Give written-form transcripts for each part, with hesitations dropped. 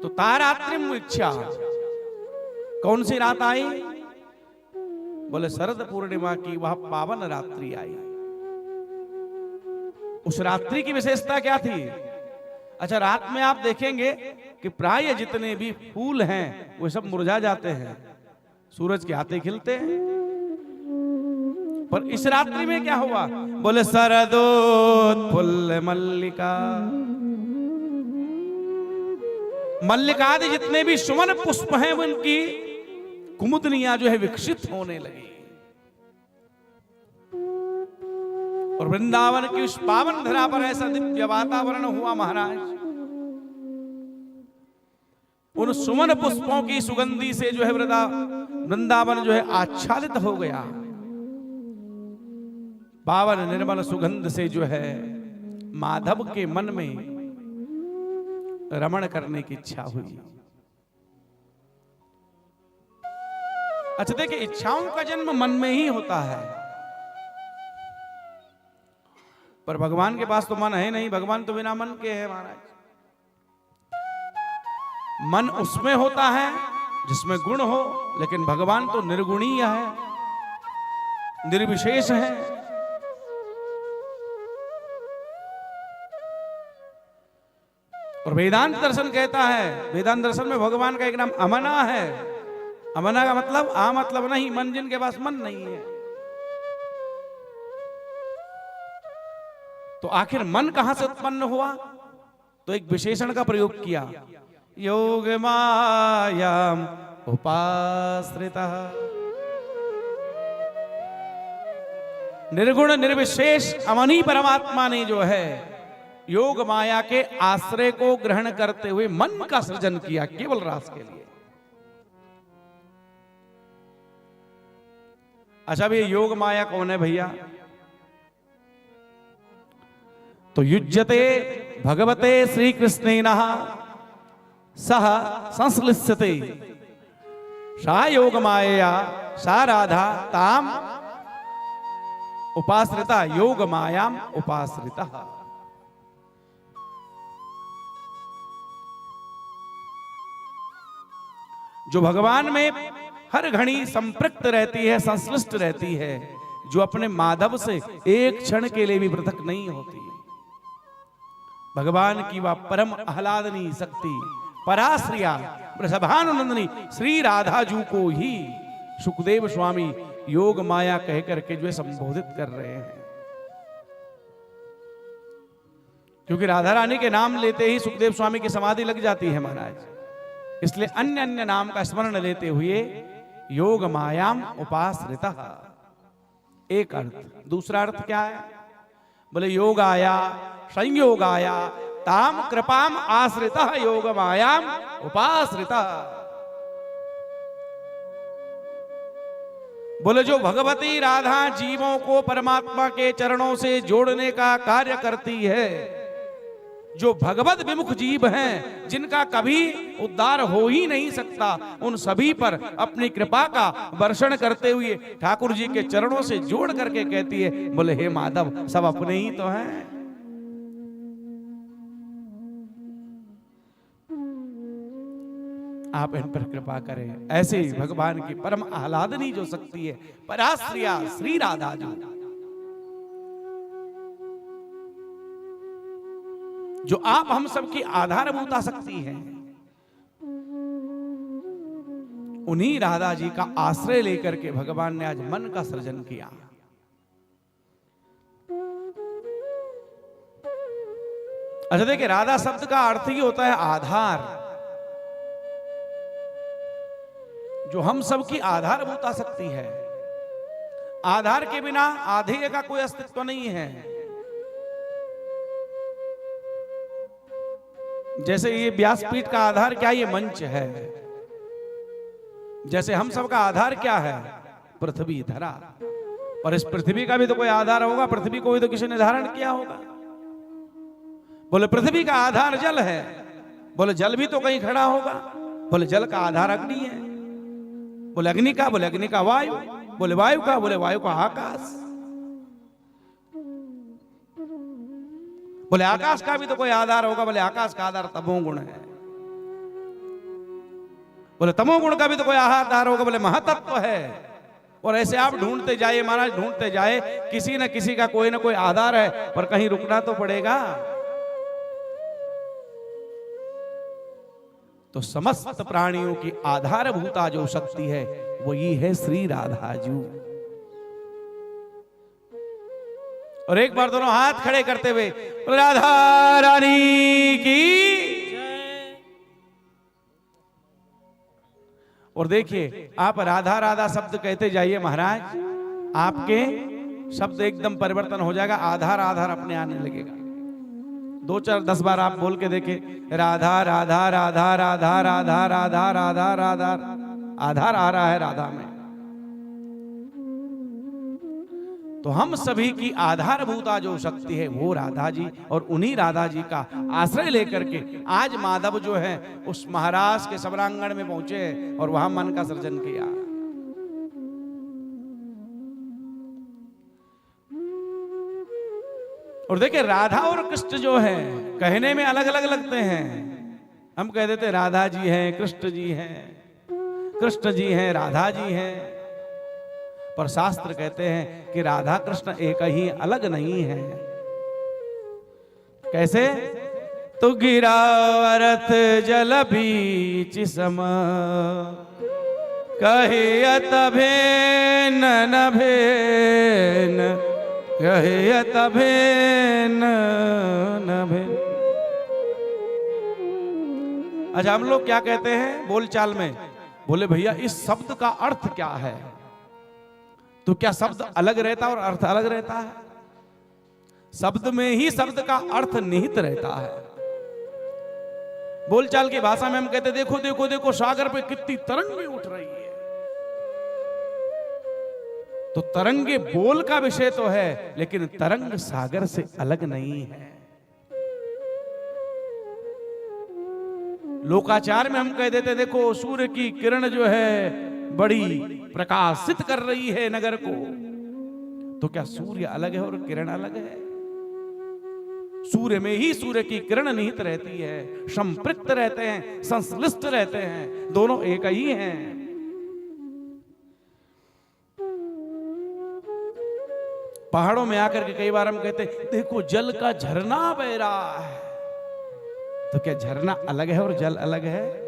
तो तारात्रिम इच्छा, कौन सी रात आई? बोले शरद पूर्णिमा की वह पावन रात्रि आई। उस रात्रि की विशेषता क्या थी? अच्छा, रात में आप देखेंगे कि प्राय जितने भी फूल हैं वो सब मुरझा जाते हैं, सूरज के आते खिलते हैं। पर इस रात्रि में क्या हुआ? बोले शरदोत्फुल्ल मल्लिका, मल्लिकादि जितने भी सुमन पुष्प हैं उनकी कुमुदनियां जो है विकसित होने लगी। और वृंदावन की उस पावन धरा पर ऐसा दिव्य वातावरण हुआ महाराज, उन सुमन पुष्पों की सुगंधी से जो है वृंदावन जो है आच्छादित हो गया। पावन निर्मल सुगंध से जो है माधव के मन में रमण करने की इच्छा हुई। अच्छा देखिए, इच्छाओं का जन्म मन में ही होता है, पर भगवान के पास तो मन है नहीं, भगवान तो बिना मन के है महाराज। मन उसमें होता है जिसमें गुण हो, लेकिन भगवान तो निर्गुणीय है, निर्विशेष है। और वेदांत दर्शन कहता है, वेदांत दर्शन में भगवान का एक नाम अमना है। अमना का मतलब आ मतलब नहीं, मन जिनके पास मन नहीं है। तो आखिर मन कहां से उत्पन्न हुआ? तो एक विशेषण का प्रयोग किया, योग मायाम उपाश्रितः। निर्गुण निर्विशेष अमनी परमात्मा ने जो है योग माया के आश्रय को ग्रहण करते हुए मन का सृजन किया, केवल रास के लिए। अच्छा, भी योग माया कौन है भैया? तो युज्यते भगवते श्री कृष्णेनः सह संश्लिष्यते सा योग माया सा राधा ताम उपाश्रिता योग मायाम उपाश्रिता। जो भगवान में हर घड़ी संपृक्त रहती है, संश्लिष्ट रहती है, जो अपने माधव से एक क्षण के लिए भी पृथक नहीं होती। भगवान की वह परम आह्लादनी शक्ति पराश्रिया वृषभानुनंदनी श्री राधा जू को ही सुखदेव स्वामी योग माया कह करके जो है संबोधित कर रहे हैं। क्योंकि राधा रानी के नाम लेते ही सुखदेव स्वामी की समाधि लग जाती है महाराज, इसलिए अन्य अन्य नाम का स्मरण लेते हुए योग मायाम उपाश्रितः। एक अर्थ। दूसरा अर्थ क्या है? बोले योगाया संयोगाया ताम कृपाम आश्रितः योग मायाम उपाश्रितः। बोले जो भगवती राधा जीवों को परमात्मा के चरणों से जोड़ने का कार्य करती है, जो भगवत विमुख जीव हैं, जिनका कभी उद्धार हो ही नहीं सकता, उन सभी पर अपनी कृपा का वर्षण करते हुए ठाकुर जी के चरणों से जोड़ करके कहती है, बोले हे माधव सब अपने ही तो हैं। आप इन पर कृपा करें। ऐसे ही भगवान की परम आह्लादनी जो शक्ति है पराश्रिया श्री राधा जो आप हम सबकी आधारभूता शक्ति है, उन्हीं राधा जी का आश्रय लेकर के भगवान ने आज मन का सृजन किया। अच्छा देखिए, राधा शब्द का अर्थ ही होता है आधार, जो हम सबकी आधारभूता शक्ति है। आधार के बिना आधेय का कोई अस्तित्व नहीं है। जैसे ये व्यासपीठ का आधार क्या? ये मंच है। जैसे हम सबका आधार क्या है? पृथ्वी धरा। और इस पृथ्वी का भी तो कोई आधार होगा, पृथ्वी को भी तो किसी ने धारण किया होगा। बोले पृथ्वी का आधार जल है, बोले जल भी तो कहीं खड़ा होगा। बोले जल का आधार अग्नि है। बोले अग्नि का? बोले अग्नि का वायु। बोले वायु का? बोले वायु का आकाश। बोले आकाश का भी तो कोई आधार होगा। बोले आकाश का आधार तमोगुण है। बोले तमोगुण का भी तो कोई आहार होगा, बोले महातत्व है। और ऐसे आप ढूंढते जाइए महाराज, ढूंढते जाए, किसी न किसी का कोई ना कोई आधार है, पर कहीं रुकना तो पड़ेगा। तो समस्त प्राणियों की आधारभूता जो शक्ति है वो ये है श्री राधा जी। और एक बार दोनों हाथ खड़े करते हुए राधा रानी की। और देखिए आप राधा राधा शब्द कहते जाइए महाराज, आपके शब्द एकदम परिवर्तन हो जाएगा, आधार आधार अपने आने लगेगा। 2 4 10 बार आप बोल के देखें, राधा राधा राधा राधा राधा राधा राधा राधा, आधार आ रहा है राधा में। तो हम सभी की आधारभूता जो शक्ति है वो राधा जी, और उन्हीं राधा जी का आश्रय लेकर के आज माधव जो है उस महाराज के सभांगण में पहुंचे और वहां मन का सृजन किया। और देखिए राधा और कृष्ण जो है कहने में अलग अलग लगते हैं। हम कह देते राधा जी हैं, कृष्ण जी हैं, कृष्ण जी हैं, राधा जी हैं, पर शास्त्र कहते हैं कि राधा कृष्ण एक ही, अलग नहीं है। कैसे? तो गिरावरत जल बीच सम, कहियत भेन न भेन, कहियत भेन न भेन। अच्छा हम लोग क्या कहते हैं बोलचाल में, बोले भैया इस शब्द का अर्थ क्या है? तो क्या शब्द अलग रहता है और अर्थ अलग रहता है? शब्द में ही शब्द का अर्थ निहित रहता है। बोलचाल की भाषा में हम कहते देखो देखो देखो सागर पे कितनी तरंगें उठ रही है। तो तरंगे बोल का विषय तो है, लेकिन तरंग सागर से अलग नहीं है। लोकाचार में हम कह देते देखो सूर्य की किरण जो है बड़ी प्रकाशित कर रही है नगर को। तो क्या सूर्य अलग है और किरण अलग है? सूर्य में ही सूर्य की किरण निहित रहती है, संपृक्त रहते हैं, संश्लिष्ट रहते हैं, दोनों एक ही हैं। पहाड़ों में आकर के कई बार हम कहते देखो जल का झरना बह रहा है। तो क्या झरना अलग है और जल अलग है?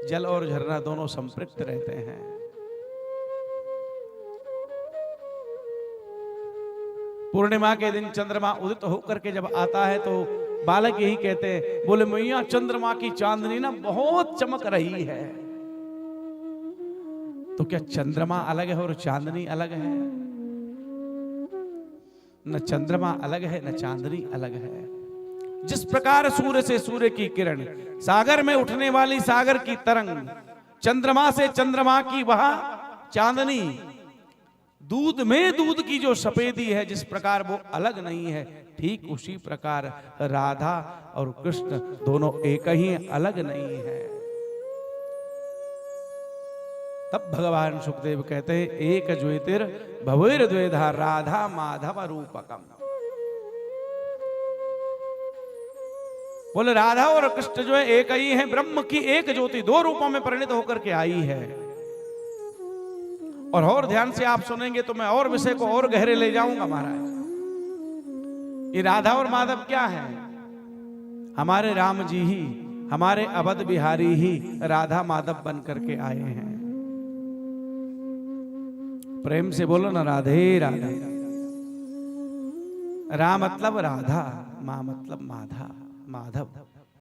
जल और झरना दोनों संपृक्त रहते हैं। पूर्णिमा के दिन चंद्रमा उदित होकर के जब आता है तो बालक यही कहते हैं, बोले मैया चंद्रमा की चांदनी ना बहुत चमक रही है। तो क्या चंद्रमा अलग है और चांदनी अलग है? न चंद्रमा अलग है न चांदनी अलग है। जिस प्रकार सूर्य से सूर्य की किरण, सागर में उठने वाली सागर की तरंग, चंद्रमा से चंद्रमा की वह चांदनी, दूध में दूध की जो सफेदी है जिस प्रकार वो अलग नहीं है, ठीक उसी प्रकार राधा और कृष्ण दोनों एक ही, अलग नहीं है। तब भगवान सुखदेव कहते हैं एक ज्योतिर भवेर द्वेधा राधा माधव रूपकम। बोले राधा और कृष्ण जो है एक ही है, ब्रह्म की एक ज्योति दो रूपों में परिणित होकर के आई है। और ध्यान से आप सुनेंगे तो मैं और विषय को और गहरे ले जाऊंगा महाराज। ये राधा और माधव क्या है? हमारे राम जी ही, हमारे अवध बिहारी ही राधा माधव बन करके आए हैं। प्रेम से बोलो ना राधे राधा। राम मतलब राधा, माँ मतलब माधा, माधव।